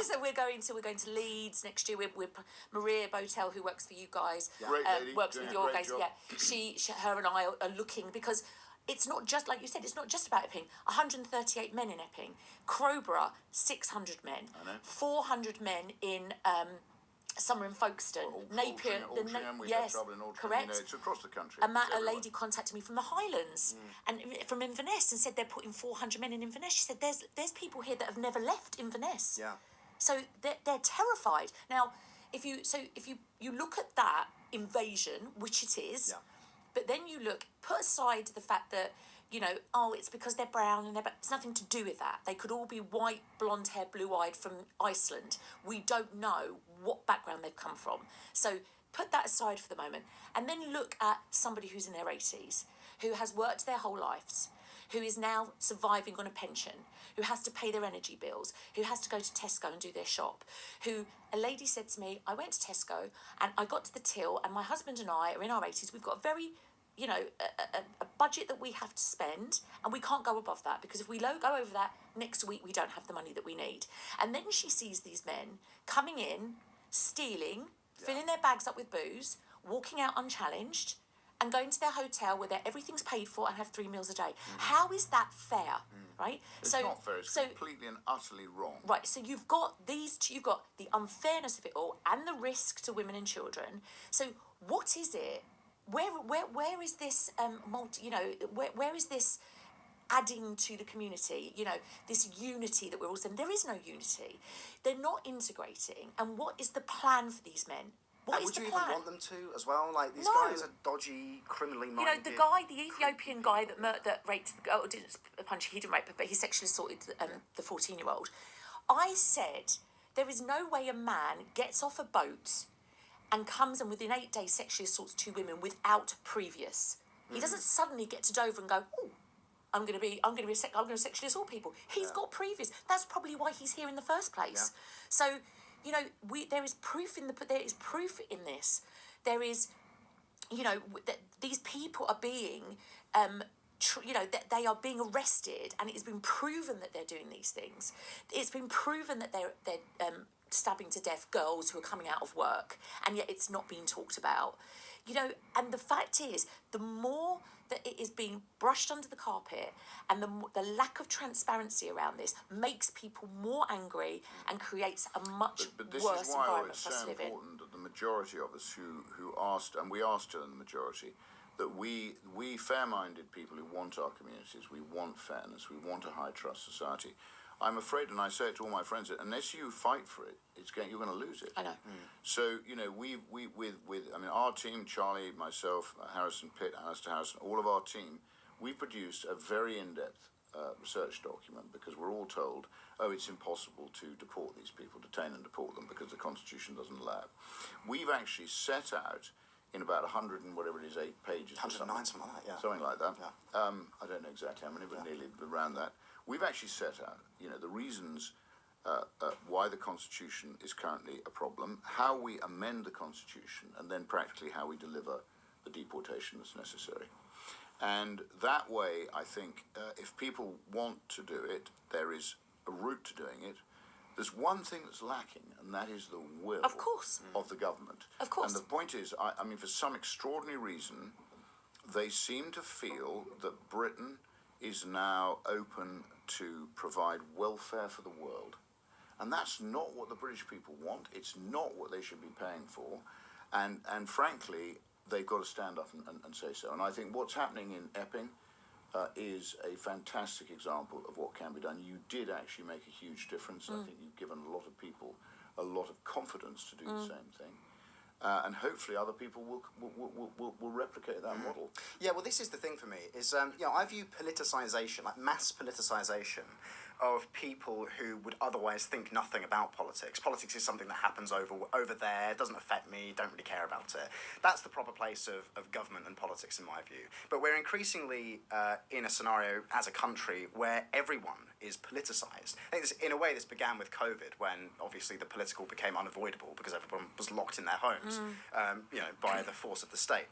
So we're going to Leeds next year. We're Maria Botel, who works for you guys, Great lady, works with your guys. job. Yeah, her and I are looking, because it's not just, like you said, it's not just about Epping. 138 men in Epping. Crowborough, 600 men. I know. 400 men in somewhere in Folkestone. Napier. Altrincham, we have trouble in Altrincham. Correct. It's across the country. A lady contacted me from the Highlands and from Inverness and said they're putting 400 men in Inverness. She said there's people here that have never left Inverness. Yeah. So they're terrified. Now, if you look at that invasion, which it is, Yeah. but then you put aside the fact that, it's because they're brown and it's nothing to do with that. They could all be white, blonde hair, blue-eyed from Iceland. We don't know what background they've come from. So put that aside for the moment. And then look at somebody who's in their 80s, who has worked their whole lives, who is now surviving on a pension, who has to pay their energy bills, who has to go to Tesco and do their shop, a lady said to me, I went to Tesco and I got to the till and my husband and I are in our 80s. We've got a very, a budget that we have to spend and we can't go above that, because if we go over that next week, we don't have the money that we need. And then she sees these men coming in, stealing, filling their bags up with booze, walking out unchallenged, and going to their hotel where everything's paid for and have 3 meals a day. How is that fair, right? It's not fair. It's completely and utterly wrong. Right, so you've got you've got the unfairness of it all and the risk to women and children. So what is it? Where is this where is this adding to the community, this unity that we're all saying? There is no unity. They're not integrating. And what is the plan for these men? Would you even want them to as well? Like, these guys are dodgy, criminally minded. The Ethiopian guy that raped the girl, didn't punch, he didn't rape her, but he sexually assaulted the 14-year-old. I said, there is no way a man gets off a boat and comes and within 8 days sexually assaults 2 women without previous. He doesn't suddenly get to Dover and go, oh, I'm going to sexually assault people. He's got previous. That's probably why he's here in the first place. Yeah. So, there is proof in this. There is, that these people are being, that they are being arrested, and it has been proven that they're doing these things. It's been proven that they're stabbing to death girls who are coming out of work, and yet it's not being talked about. And the fact is, the more that it is being brushed under the carpet and the lack of transparency around this makes people more angry and creates a much worse environment for us to live in. But this is why it's so important that the majority of us who asked, and we asked her in the majority, that we fair-minded people who want our communities, we want fairness, we want a high-trust society. I'm afraid, and I say it to all my friends, that unless you fight for it, you're going to lose it. I know. So, our team, Charlie, myself, Harrison Pitt, Alistair Harrison, all of our team, we produced a very in-depth research document, because we're all told, it's impossible to deport these people, detain and deport them, because the Constitution doesn't allow it. We've actually set out in about 100 and whatever it is, 8 pages. 109, something like that, yeah. Something like that. Yeah. I don't know exactly how many, but nearly around that. We've actually set out, the reasons why the Constitution is currently a problem, how we amend the Constitution, and then practically how we deliver the deportation that's necessary. And that way, I think, if people want to do it, there is a route to doing it. There's one thing that's lacking, and that is the will of the government. Of course. And the point is, for some extraordinary reason, they seem to feel that Britain is now open to provide welfare for the world. And that's not what the British people want. It's not what they should be paying for. And frankly, they've got to stand up and say so. And I think what's happening in Epping is a fantastic example of what can be done. You did actually make a huge difference. I think you've given a lot of people a lot of confidence to do the same thing. And hopefully other people will replicate that model. Yeah, well, this is the thing for me, is, I view politicisation, like mass politicisation, of people who would otherwise think nothing about politics. Politics is something that happens over there, doesn't affect me, don't really care about it. That's the proper place of government and politics, in my view. But we're increasingly in a scenario as a country where everyone is politicised. I think in a way this began with COVID, when obviously the political became unavoidable because everyone was locked in their homes, by the force of the state.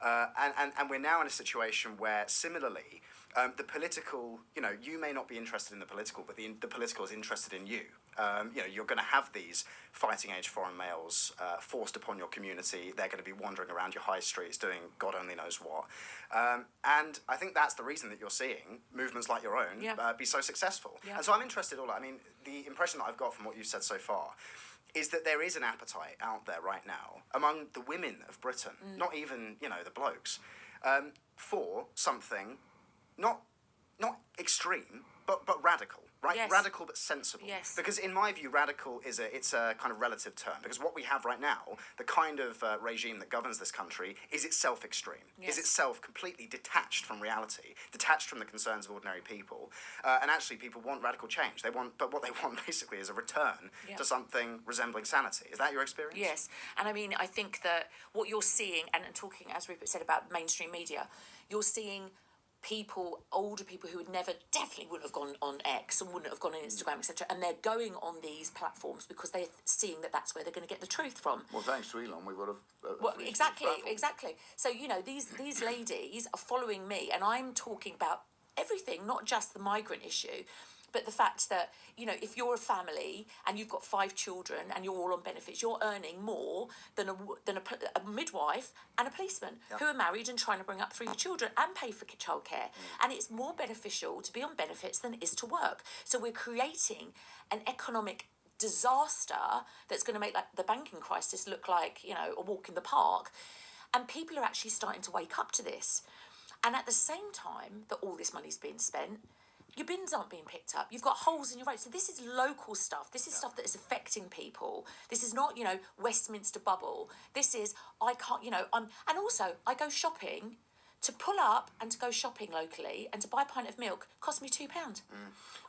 And we're now in a situation where, similarly, the political, you may not be interested in the political, but the political is interested in you. You're going to have these fighting age foreign males forced upon your community. They're going to be wandering around your high streets doing God only knows what. And I think that's the reason that you're seeing movements like your own be so successful. Yeah. And so I'm interested the impression that I've got from what you've said so far is that there is an appetite out there right now among the women of Britain, not even, the blokes, for something not extreme, but radical, right? Yes. Radical but sensible. Yes. Because in my view, radical is a kind of relative term. Because what we have right now, the kind of regime that governs this country, is itself extreme. Yes. Is itself completely detached from reality, detached from the concerns of ordinary people. And actually, people want radical change. But what they want basically is a return to something resembling sanity. Is that your experience? Yes, and I think that what you're seeing, and talking, as Rupert said, about mainstream media, you're seeing older people who definitely wouldn't have gone on X and wouldn't have gone on Instagram, etc., and they're going on these platforms because they're seeing that that's where they're going to get the truth from. Well, thanks to Elon, we've got Exactly. So, these ladies are following me, and I'm talking about everything, not just the migrant issue, but the fact that, if you're a family and you've got 5 children and you're all on benefits, you're earning more than a midwife and a policeman who are married and trying to bring up 3 children and pay for childcare. And it's more beneficial to be on benefits than it is to work. So we're creating an economic disaster that's going to make the banking crisis look like, a walk in the park. And people are actually starting to wake up to this. And at the same time that all this money's being spent, your bins aren't being picked up. You've got holes in your road. So this is local stuff. This is stuff that is affecting people. This is not, Westminster bubble. This is, I can't, and also I go shopping. To pull up and to go shopping locally and to buy a pint of milk cost me £2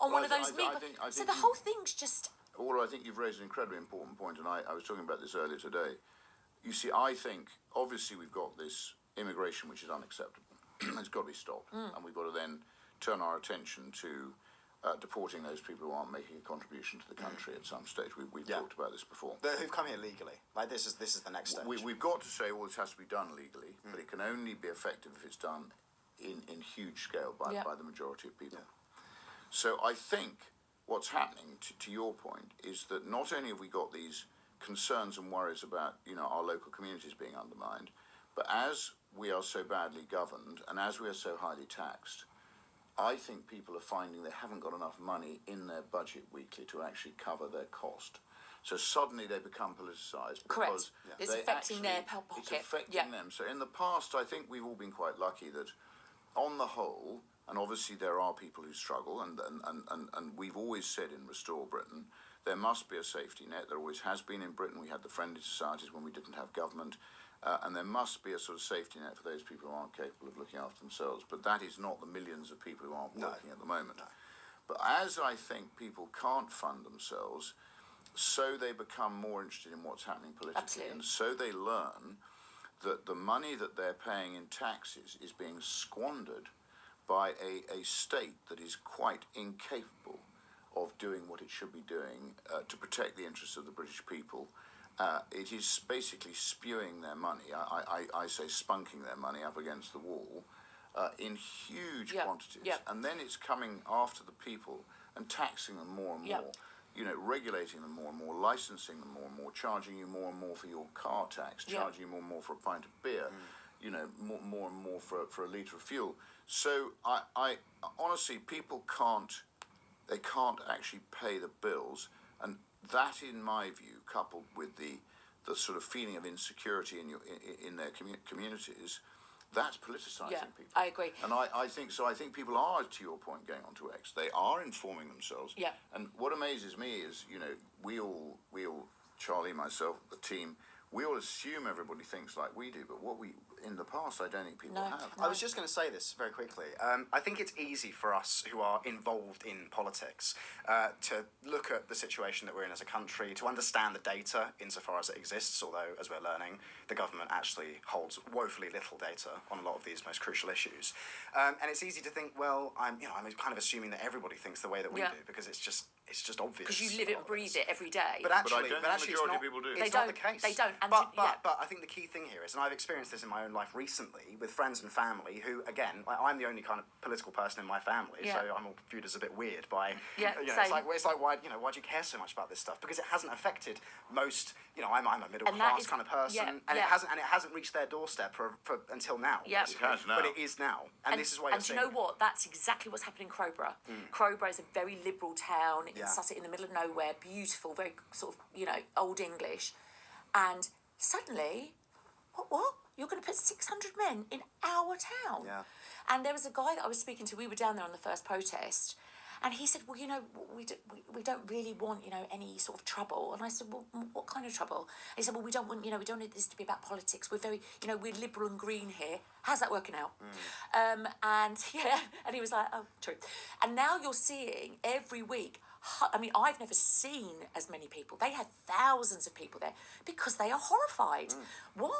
on one of those meals. So the whole thing's just... Well, I think you've raised an incredibly important point, and I was talking about this earlier today. You see, I think, obviously, we've got this immigration which is unacceptable. It's got to be stopped. And we've got to then turn our attention to deporting those people who aren't making a contribution to the country at some stage. We've talked about this before. Who've come here legally. This is the next stage. We've got to say, this has to be done legally, but it can only be effective if it's done in huge scale by the majority of people. So I think what's happening, to your point, is that not only have we got these concerns and worries about our local communities being undermined, but as we are so badly governed and as we are so highly taxed, I think people are finding they haven't got enough money in their budget weekly to actually cover their cost. So suddenly they become politicised because it's affecting their pocket. It's affecting them. So in the past, I think we've all been quite lucky that, on the whole, and obviously there are people who struggle, and we've always said in Restore Britain, there must be a safety net. There always has been in Britain. We had the friendly societies when we didn't have government. And there must be a sort of safety net for those people who aren't capable of looking after themselves. But that is not the millions of people who aren't working at the moment. No. But as I think people can't fund themselves, so they become more interested in what's happening politically. Absolutely. And so they learn that the money that they're paying in taxes is being squandered by a state that is quite incapable of doing what it should be doing to protect the interests of the British people. It is basically spewing their money, I say spunking their money up against the wall in huge quantities. And then it's coming after the people and taxing them more and more, regulating them more and more, licensing them more and more, charging you more and more for your car tax, charging you more and more for a pint of beer, more and more for a litre of fuel. So I honestly, people can't actually pay the bills, and that, in my view, coupled with the sort of feeling of insecurity in their communities, that's politicising people. I agree. And I think so. I think people are, to your point, going onto X. They are informing themselves. Yeah. And what amazes me is, we all, Charlie, myself, the team, we all assume everybody thinks like we do, but in the past, I don't think people have. I was just going to say this very quickly. I think it's easy for us who are involved in politics to look at the situation that we're in as a country, to understand the data insofar as it exists, although, as we're learning, the government actually holds woefully little data on a lot of these most crucial issues. And it's easy to think, well, I'm kind of assuming that everybody thinks the way that we do, because it's just it's just obvious. Because you live it and breathe it every day. But actually, I don't think the majority of people do. It's not the case. They don't. And But I think the key thing here is, and I've experienced this in my own life recently with friends and family who, again, I'm the only kind of political person in my family, so I'm all viewed as a bit weird by. Yeah, you know, it's like why do you care so much about this stuff? Because it hasn't affected most. You know, I'm a middle class kind of person, and it hasn't reached their doorstep for until now. Yeah. It has now. But it is now, and this is why. And do you know what? That's exactly what's happening in Crowborough. Crowborough is a very liberal town in Sussex, in the middle of nowhere, beautiful, very sort of, old English. And suddenly, what? You're going to put 600 men in our town? Yeah. And there was a guy that I was speaking to, we were down there on the first protest, and he said, well, we don't really want, any sort of trouble. And I said, well, what kind of trouble? And he said, well, we don't want this to be about politics. We're very, we're liberal and green here. How's that working out? And he was like, oh, true. And now you're seeing every week, I mean, I've never seen as many people. They had thousands of people there because they are horrified. What?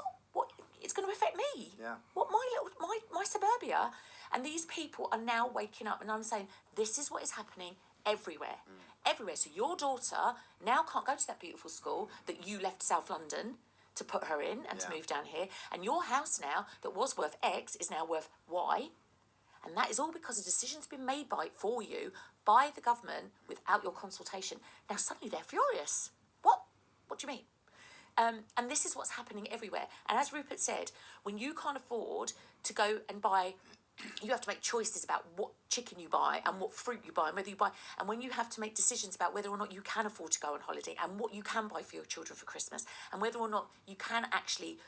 It's going to affect me. Yeah. What, my suburbia? And these people are now waking up, and I'm saying, this is what is happening everywhere. Everywhere. So your daughter now can't go to that beautiful school that you left South London to put her in and to move down here. And your house now, that was worth X, is now worth Y. And that is all because a decision's been made for you by the government without your consultation. Now suddenly they're furious. What? What do you mean? And this is what's happening everywhere. And as Rupert said, when you can't afford to go and buy, you have to make choices about what chicken you buy and what fruit you buy and whether you buy. And when you have to make decisions about whether or not you can afford to go on holiday and what you can buy for your children for Christmas and whether or not you can actually,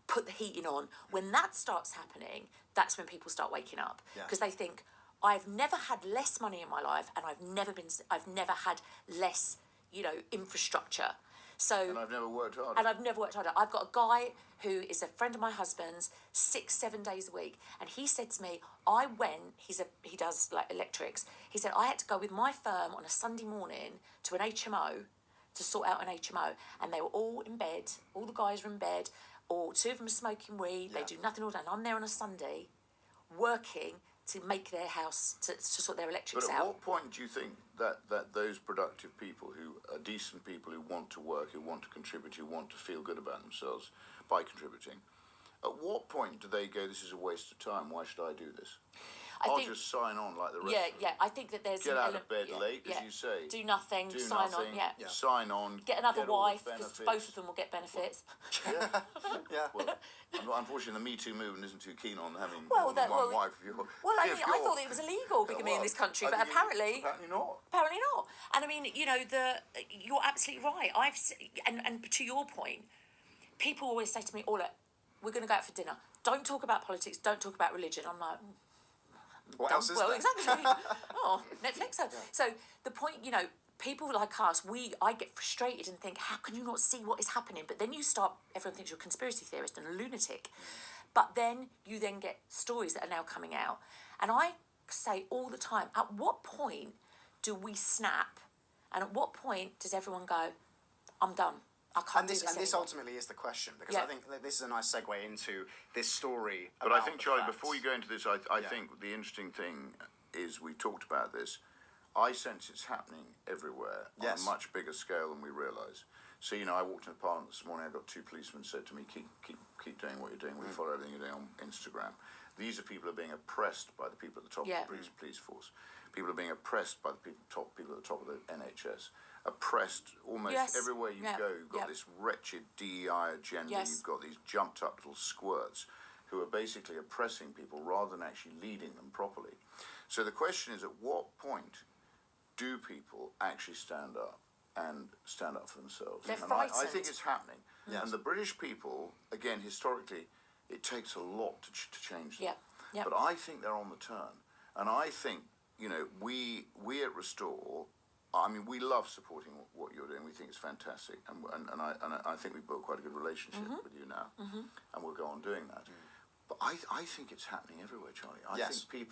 put the heating on, when that starts happening, that's when people start waking up. Because they think, I've never had less money in my life and I've never had less, infrastructure. So, And I've never worked harder. I've got a guy who is a friend of my husband's 6-7 days a week, and he said to me, he does like electrics. He said, I had to go with my firm on a Sunday morning to an HMO to sort out an HMO, and they were all in bed. All the guys were in bed, or 2 of them are smoking weed. They do nothing all day. And I'm there on a Sunday, working to make their house to sort their electrics But at out. what point do you think that those productive people who are decent people who want to work, who want to contribute, who want to feel good about themselves by contributing, at what point do they go, this is a waste of time, why should I do this? I'll just sign on like the rest of them. I think that there's Get out of bed late, as you say. Do nothing, sign on, Sign on. Get another all the wife, because benefits. both of them will get benefits. Well, unfortunately, the Me Too movement isn't too keen on having Well, more than one wife. I thought it was illegal bigamy in this country, but apparently not. Apparently not. And I mean, you're absolutely right. And to your point, people always say to me, look, we're going to go out for dinner. Don't talk about politics. Don't talk about religion. I'm like, what else is well, there? exactly. Netflix. So the point, people like us, I get frustrated and think, how can you not see what is happening? But then everyone thinks you're a conspiracy theorist and a lunatic. But then you get stories that are now coming out. And I say all the time, at what point do we snap? And at what point does everyone go, I'm done? I can't do this And this anymore. ultimately is the question, because I think that this is a nice segue into this story. But I think, Charlie, before you go into this, I think the interesting thing is, we've talked about this, I sense it's happening everywhere on a much bigger scale than we realise. So, I walked into Parliament this morning, I got 2 policemen said to me, keep doing what you're doing, we follow everything you're doing on Instagram. These are people who are being oppressed by the people at the top of the police force. People are being oppressed by the people at the top of the NHS. Oppressed almost everywhere you go. You've got this wretched DEI agenda. You've got these jumped up little squirts who are basically oppressing people rather than actually leading them properly. So the question is, at what point do people actually stand up and stand up for themselves? They're and frightened. I think it's happening. Yes. And the British people, again, historically, it takes a lot to change them. But I think they're on the turn. And I think, we at Restore, I mean, we love supporting what you're doing. We think it's fantastic. And I think we've built quite a good relationship with you now. And we'll go on doing that. But I think it's happening everywhere, Charlie. I think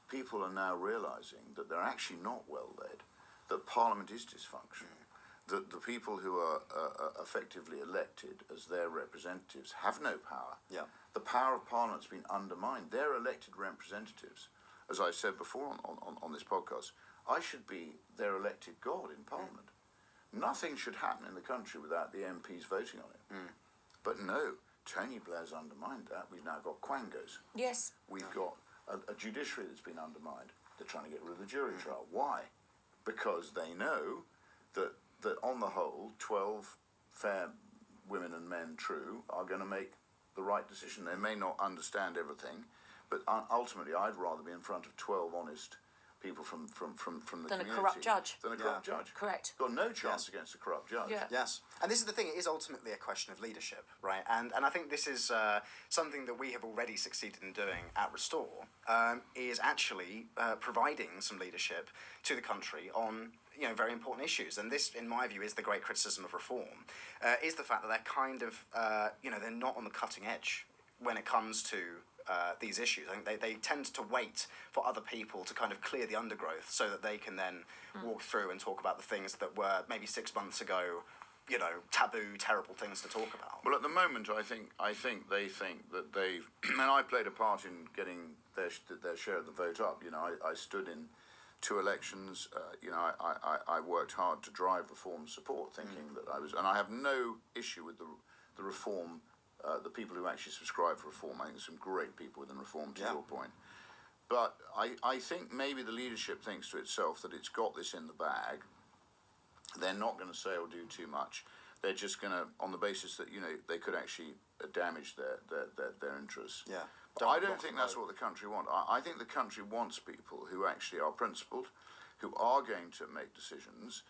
people are now realising that they're actually not well led, that Parliament is dysfunctional, that the people who are effectively elected as their representatives have no power. The power of Parliament's been undermined. Their elected representatives, as I said before on this podcast, I should be their elected God in Parliament. Nothing should happen in the country without the MPs voting on it. But no, Tony Blair's undermined that. We've now got quangos. Yes. We've got a judiciary that's been undermined. They're trying to get rid of the jury trial. Why? Because they know that on the whole, 12 fair women and men true are going to make the right decision. They may not understand everything, but ultimately I'd rather be in front of 12 honest people from the community Than a corrupt judge. Than a corrupt judge. Correct. Got no chance against a corrupt judge. Yeah. Yes, and this is the thing, it is ultimately a question of leadership, right? And I think this is something that we have already succeeded in doing at Restore, is actually providing some leadership to the country on very important issues. And this, in my view, is the great criticism of reform, is the fact that they're kind of, they're not on the cutting edge when it comes to these issues. I think they tend to wait for other people to kind of clear the undergrowth so that they can then walk through and talk about the things that were maybe 6 months ago, taboo, terrible things to talk about. Well, at the moment, I think they think that they've, and I played a part in getting their share of the vote up. I stood in 2 elections. I worked hard to drive reform support, thinking that I was, and I have no issue with the reform. The people who actually subscribe for reform. I think there's some great people within reform, to your point. But I think maybe the leadership thinks to itself that it's got this in the bag. They're not going to say or do too much. They're just going to, on the basis that they could actually damage their interests. Yeah. But I don't think that's what the country wants. I think the country wants people who actually are principled, who are going to make decisions.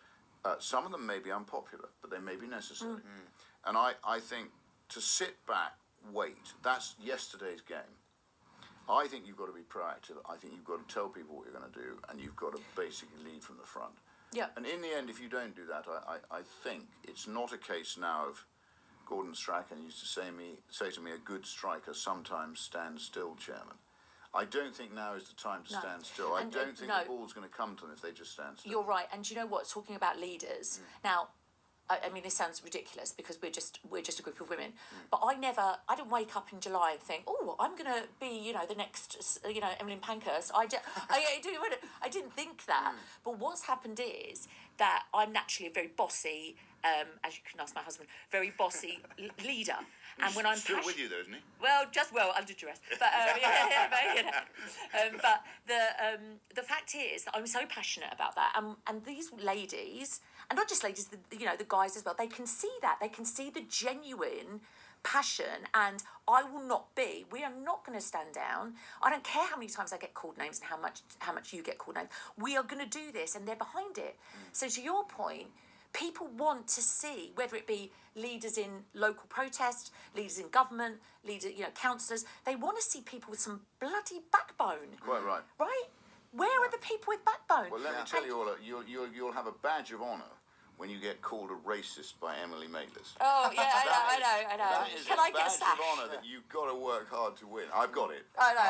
Some of them may be unpopular, but they may be necessary. And I think to sit back, wait, that's yesterday's game. I think you've got to be proactive. I think you've got to tell people what you're going to do, and you've got to basically lead from the front. Yeah. And in the end, if you don't do that, I think it's not a case now of Gordon Strachan used to say to me, a good striker sometimes stands still, Chairman. I don't think now is the time to stand still. I don't think the ball's going to come to them if they just stand still. You're right. And do you know what? Talking about leaders, now, I mean, this sounds ridiculous because we're just a group of women. But I didn't wake up in July and think, oh, I'm going to be, the next, Emmeline Pankhurst. I didn't think that. But what's happened is that I'm naturally a very bossy, as you can ask my husband, very bossy leader. And when I'm still with you, though, isn't he? Well, under duress. But but the fact is that I'm so passionate about that, and these ladies, and not just ladies, the guys as well. They can see that. They can see the genuine passion, and we are not going to stand down. I don't care how many times I get called names and how much you get called names. We are going to do this, and they're behind it. So to your point, people want to see, whether it be leaders in local protest, leaders in government, councillors, they want to see people with some bloody backbone. Quite right. Right? Where are the people with backbone? Well, let me tell you all, you'll have a badge of honour when you get called a racist by Emily Maitlis. Oh, yeah, I know. That is Can a I get a badge sash? of honour that you've got to work hard to win. I've got it. I know.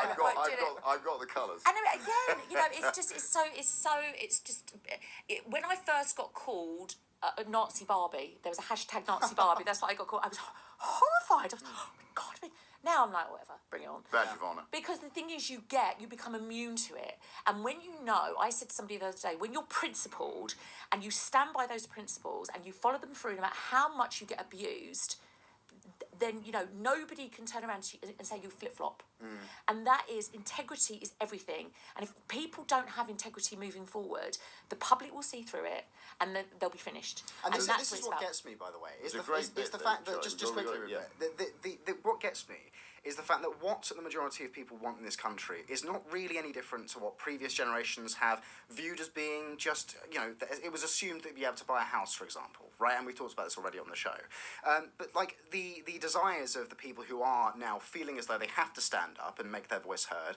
I've got the colours. And again, when I first got called Nazi Barbie, there was a hashtag Nazi Barbie, that's what I got called. I was horrified. I was, oh my God. Now I'm like, whatever, bring it on. Badge of honour. Because the thing is, you become immune to it. And when I said to somebody the other day, when you're principled and you stand by those principles and you follow them through, no matter how much you get abused, then, nobody can turn around to you and say you flip-flop. And that is, integrity is everything. And if people don't have integrity moving forward, the public will see through it and then they'll be finished. And this is what gets me, by the way, is the fact that, just quickly, what gets me is the fact that what the majority of people want in this country is not really any different to what previous generations have viewed as being just, it was assumed that you'd be able to buy a house, for example, right? And we've talked about this already on the show. But like the desires of the people who are now feeling as though they have to stand up and make their voice heard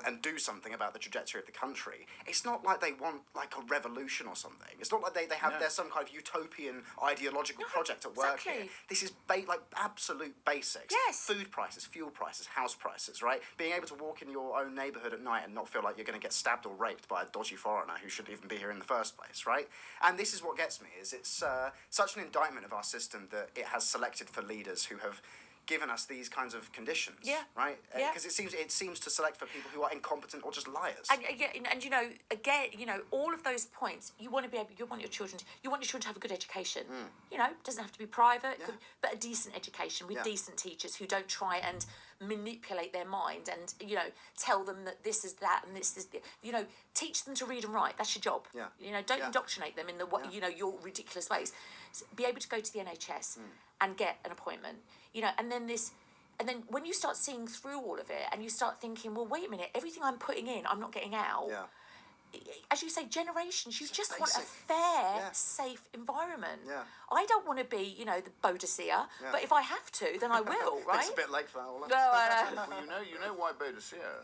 and do something about the trajectory of the country, it's not like they want like a revolution or something. It's not like there's some kind of utopian ideological project at work here. This is like absolute basics. Yes. Food prices, fuel prices, house prices, right? Being able to walk in your own neighbourhood at night and not feel like you're going to get stabbed or raped by a dodgy foreigner who shouldn't even be here in the first place, right? And this is what gets me, is it's such an indictment of our system that it has selected for leaders who have, given us these kinds of conditions. Yeah. Right. Yeah. Because it seems to select for people who are incompetent or just liars. And you know, again, you know, all of those points, you want your children to have a good education. You know, it doesn't have to be private, but a decent education with decent teachers who don't try and manipulate their mind and, you know, tell them that this is that and this is the, you know, teach them to read and write. That's your job. Yeah. You know, don't indoctrinate them in the you know, your ridiculous ways. Be able to go to the NHS and get an appointment. You know, and then when you start seeing through all of it and you start thinking, well, wait a minute, everything I'm putting in, I'm not getting out. Yeah. As you say, generations, you just want a basic. fair, safe environment. Yeah. I don't want to be, you know, the Bodicea, but if I have to, then I will, right? It's a bit late for that. All that. No, I know. Well, you know why Bodicea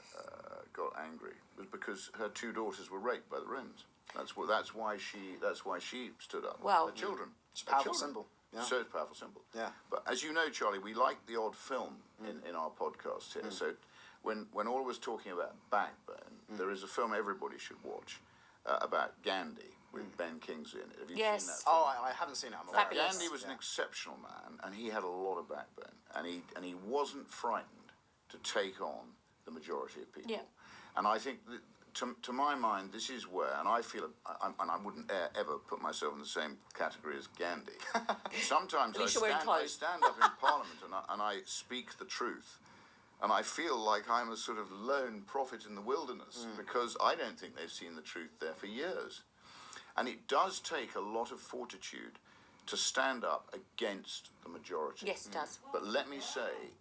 got angry was because her 2 daughters were raped by the Romans. That's why she stood up. Well, her children. It's a powerful symbol. Yeah. So it's a powerful symbol. Yeah. But as you know, Charlie, we like the odd film in our podcast here. So when all was talking about backbone, there is a film everybody should watch about Gandhi with Ben Kingsley in it. Have you seen that film? Oh, I haven't seen it. I'm aware of it. Fabulous. Gandhi was an exceptional man, and he had a lot of backbone, and he wasn't frightened to take on the majority of people. Yeah. And I think that, to my mind, this is where, and I feel, and I wouldn't ever put myself in the same category as Gandhi. Sometimes At least you're wearing I clothes. stand up in Parliament and I speak the truth. And I feel like I'm a sort of lone prophet in the wilderness because I don't think they've seen the truth there for years. And it does take a lot of fortitude to stand up against the majority. Yes, it does. But let me say,